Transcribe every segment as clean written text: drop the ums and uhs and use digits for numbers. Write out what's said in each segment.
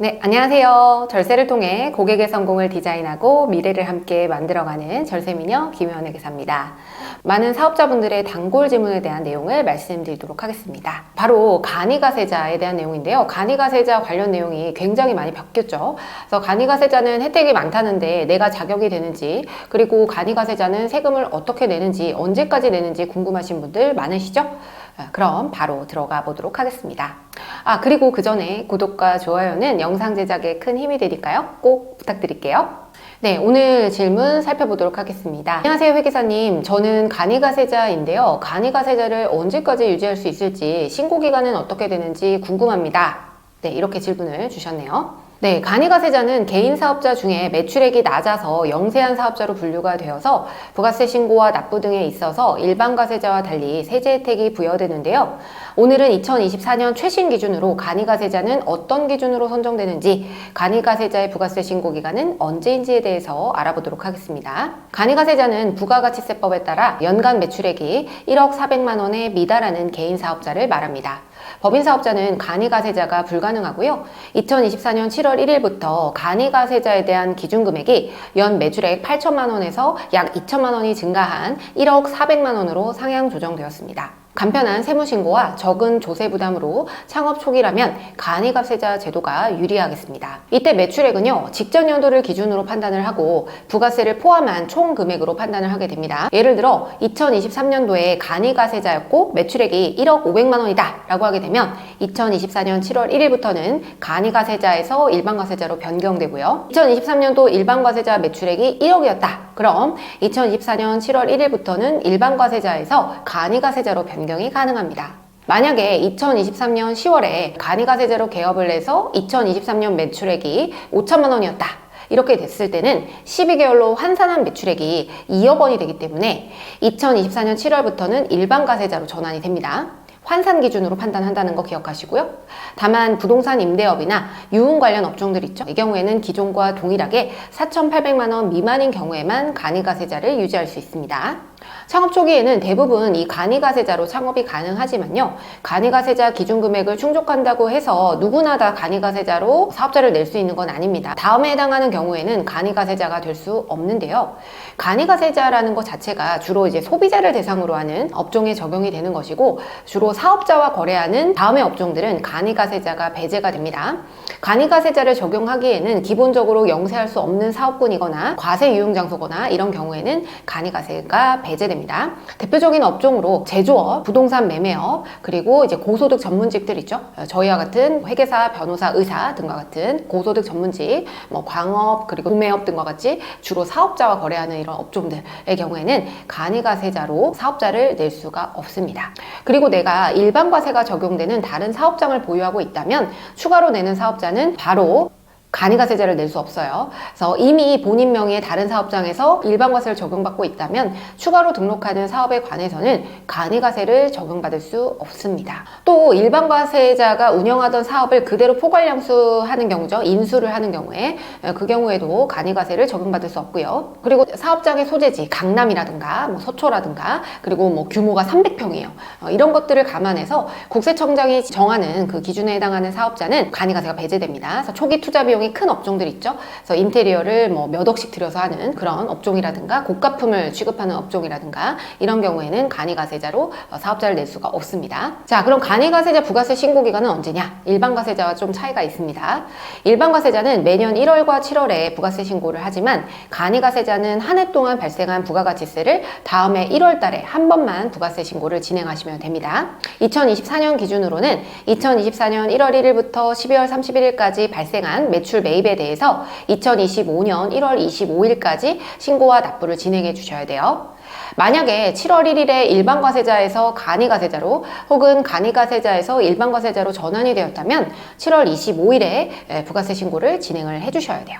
네, 안녕하세요. 절세를 통해 고객의 성공을 디자인하고 미래를 함께 만들어가는 절세미녀 김혜원의 기사입니다. 많은 사업자분들의 단골 질문에 대한 내용을 말씀드리도록 하겠습니다. 바로 간이가세자에 대한 내용인데요. 간이가세자 관련 내용이 굉장히 많이 바뀌었죠. 그래서 간이가세자는 혜택이 많다는데 내가 자격이 되는지, 그리고 간이가세자는 세금을 어떻게 내는지, 언제까지 내는지 궁금하신 분들 많으시죠? 그럼 바로 들어가 보도록 하겠습니다. 그리고 그 전에 구독과 좋아요는 영상 제작에 큰 힘이 되니까요. 꼭 부탁드릴게요. 네, 오늘 질문 살펴보도록 하겠습니다. 안녕하세요, 회계사님. 저는 간이가세자인데요. 간이가세자를 언제까지 유지할 수 있을지, 신고기간은 어떻게 되는지 궁금합니다. 네, 이렇게 질문을 주셨네요. 네, 간이가세자는 개인 사업자 중에 매출액이 낮아서 영세한 사업자로 분류가 되어서 부가세 신고와 납부 등에 있어서 일반 가세자와 달리 세제 혜택이 부여되는데요. 오늘은 2024년 최신 기준으로 간이가세자는 어떤 기준으로 선정되는지, 간이가세자의 부가세 신고 기간은 언제인지에 대해서 알아보도록 하겠습니다. 간이가세자는 부가가치세법에 따라 연간 매출액이 1억 400만 원에 미달하는 개인 사업자를 말합니다. 법인 사업자는 간이가세자가 불가능하고요. 2024년 7월 1일부터 간이가세자에 대한 기준금액이 연 매출액 8천만 원에서 약 2천만 원이 증가한 1억 400만 원으로 상향 조정되었습니다. 간편한 세무신고와 적은 조세 부담으로 창업 초기라면 간이가세자 제도가 유리하겠습니다. 이때 매출액은요, 직전 연도를 기준으로 판단을 하고 부가세를 포함한 총 금액으로 판단을 하게 됩니다. 예를 들어 2023년도에 간이가세자였고 매출액이 1억 500만 원이다 라고 하게 되면 2024년 7월 1일부터는 간이가세자에서 일반가세자로 변경되고요. 2023년도 일반가세자 매출액이 1억이었다. 그럼 2024년 7월 1일부터는 일반과세자에서 간이가세자로 변경이 가능합니다. 만약에 2023년 10월에 간이가세자로 개업을 해서 2023년 매출액이 5천만 원이었다. 이렇게 됐을 때는 12개월로 환산한 매출액이 2억 원이 되기 때문에 2024년 7월부터는 일반과세자로 전환이 됩니다. 환산 기준으로 판단한다는 거 기억하시고요. 다만 부동산 임대업이나 유흥 관련 업종들 있죠. 이 경우에는 기존과 동일하게 4,800만 원 미만인 경우에만 간이가세자를 유지할 수 있습니다. 창업 초기에는 대부분 이 간이가세자로 창업이 가능하지만요. 간이가세자 기준금액을 충족한다고 해서 누구나 다 간이가세자로 사업자를 낼 수 있는 건 아닙니다. 다음에 해당하는 경우에는 간이가세자가 될 수 없는데요. 간이가세자라는 것 자체가 주로 이제 소비자를 대상으로 하는 업종에 적용이 되는 것이고, 주로 사업자와 거래하는 다음의 업종들은 간이가세자가 배제가 됩니다. 간이가세자를 적용하기에는 기본적으로 영세할 수 없는 사업군이거나 과세 유흥 장소거나 이런 경우에는 간이가세가 배제됩니다. 대표적인 업종으로 제조업, 부동산 매매업, 그리고 이제 고소득 전문직들 있죠. 저희와 같은 회계사, 변호사, 의사 등과 같은 고소득 전문직, 광업, 그리고 구매업 등과 같이 주로 사업자와 거래하는 이런 업종들의 경우에는 간이가세자로 사업자를 낼 수가 없습니다. 그리고 내가 일반과세가 적용되는 다른 사업장을 보유하고 있다면 추가로 내는 사업자는 바로 간이가세자를 낼 수 없어요. 그래서 이미 본인 명의의 다른 사업장에서 일반과세를 적용받고 있다면 추가로 등록하는 사업에 관해서는 간이가세를 적용받을 수 없습니다. 또 일반과세자가 운영하던 사업을 그대로 포괄량수하는 경우죠. 인수를 하는 경우에 그 경우에도 간이가세를 적용받을 수 없고요. 그리고 사업장의 소재지 강남이라든가 서초라든가 그리고 규모가 300평이에요. 이런 것들을 감안해서 국세청장이 정하는 그 기준에 해당하는 사업자는 간이가세가 배제됩니다. 그래서 초기 투자 비용 큰 업종들 있죠. 그래서 인테리어를 몇 억씩 들여서 하는 그런 업종이라든가 고가품을 취급하는 업종이라든가 이런 경우에는 간이가세자로 사업자를 낼 수가 없습니다. 자, 그럼 간이가세자 부가세 신고 기간은 언제냐? 일반과세자와 좀 차이가 있습니다. 일반과세자는 매년 1월과 7월에 부가세 신고를 하지만 간이가세자는 한 해 동안 발생한 부가가치세를 다음해 1월 달에 한 번만 부가세 신고를 진행하시면 됩니다. 2024년 기준으로는 2024년 1월 1일부터 12월 31일까지 발생한 매출 매입에 대해서 2025년 1월 25일까지 신고와 납부를 진행해 주셔야 돼요. 만약에 7월 1일에 일반과세자에서 간이가세자로 혹은 간이가세자에서 일반과세자로 전환이 되었다면 7월 25일에 부가세 신고를 진행을 해 주셔야 돼요.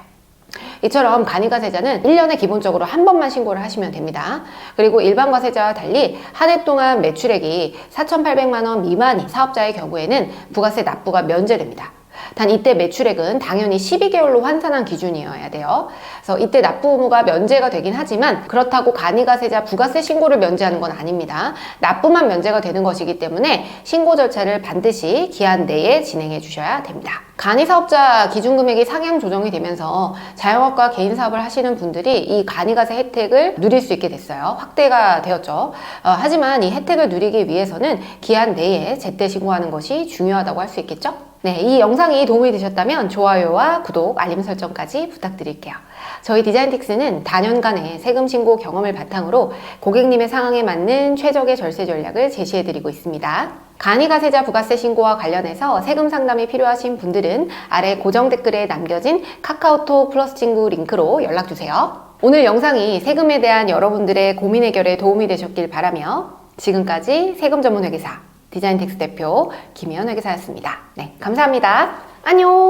이처럼 간이가세자는 1년에 기본적으로 한 번만 신고를 하시면 됩니다. 그리고 일반과세자와 달리 한 해 동안 매출액이 4,800만 원 미만인 사업자의 경우에는 부가세 납부가 면제됩니다. 단 이때 매출액은 당연히 12개월로 환산한 기준이어야 돼요. 그래서 이때 납부 의무가 면제가 되긴 하지만 그렇다고 간이가세자 부가세 신고를 면제하는 건 아닙니다. 납부만 면제가 되는 것이기 때문에 신고 절차를 반드시 기한 내에 진행해 주셔야 됩니다. 간이사업자 기준금액이 상향 조정이 되면서 자영업과 개인사업을 하시는 분들이 이 간이가세 혜택을 누릴 수 있게 됐어요. 확대가 되었죠. 하지만 이 혜택을 누리기 위해서는 기한 내에 제때 신고하는 것이 중요하다고 할 수 있겠죠? 네, 이 영상이 도움이 되셨다면 좋아요와 구독, 알림 설정까지 부탁드릴게요. 저희 디자인틱스는 다년간의 세금 신고 경험을 바탕으로 고객님의 상황에 맞는 최적의 절세 전략을 제시해드리고 있습니다. 간이가세자 부가세 신고와 관련해서 세금 상담이 필요하신 분들은 아래 고정 댓글에 남겨진 카카오톡 플러스 친구 링크로 연락주세요. 오늘 영상이 세금에 대한 여러분들의 고민 해결에 도움이 되셨길 바라며 지금까지 세금 전문 회계사 디자인텍스 대표 김희연 회계사였습니다. 네, 감사합니다. 안녕!